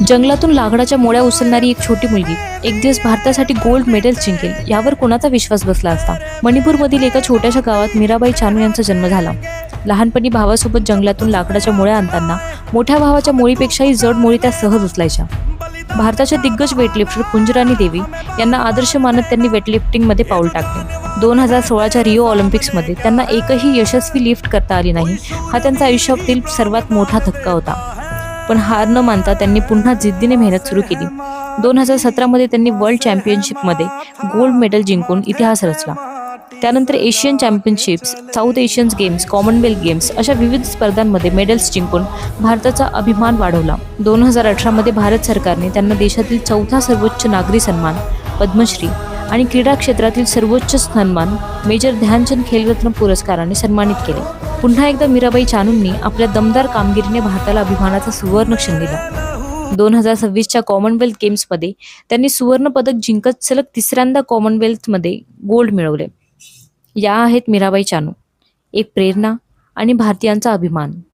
जंगलातून लाकडाच्या मोळ्या उचलणारी एक छोटी मुलगी एक दिवस भारतासाठी गोल्ड मेडल जिंकेल यावर कोणाचा विश्वास बसला असता. मणिपूरमधील एका छोट्याशा गावात मीराबाई चानू यांचा जन्म झाला. लहानपणी भावासोबत जंगलातून लाकडाच्या मोळ्या आणताना मोठ्या भावाच्या मोळीपेक्षाही जड मोळी त्या सहज उचलायच्या. भारताच्या दिग्गज वेटलिफ्टर कुंजराणी देवी यांना आदर्श मानत त्यांनी वेटलिफ्टिंगमध्ये पाऊल टाकले. 2016च्या रिओ ऑलिम्पिक्समध्ये त्यांना एकही यशस्वी लिफ्ट करता आली नाही. हा त्यांचा आयुष्यातील सर्वात मोठा धक्का होता. पण हार न मानता त्यांनी पुन्हा जिद्दीने मेहनत सुरू केली. 2017मध्ये त्यांनी वर्ल्ड चॅम्पियनशिपमध्ये गोल्ड मेडल जिंकून इतिहास रचला. त्यानंतर Asian championships, South Asians games, Commonwealth games अशा विविध स्पर्धांमध्ये मेडल्स जिंकून भारताचा अभिमान वाढवला. 2018मध्ये भारत सरकारने त्यांना देशातील चौथा सर्वोच्च नागरी सन्मान पद्मश्री आणि क्रीडा क्षेत्रातील सर्वोच्च सन्मान मेजर ध्यानचंद खेलरत्न पुरस्काराने सन्मानित केले. पुन्हा एकदा मीराबाई चानूंनी आपल्या दमदार कामगिरीने भारताला अभिमानाचा सुवर्ण क्षण दिला. 2026च्या कॉमनवेल्थ गेम्समध्ये त्यांनी सुवर्ण पदक जिंकत सलग तिसऱ्यांदा कॉमनवेल्थमध्ये गोल्ड मिळवले. या आहेत मीराबाई चानू, एक प्रेरणा आणि भारतीयांचा अभिमान.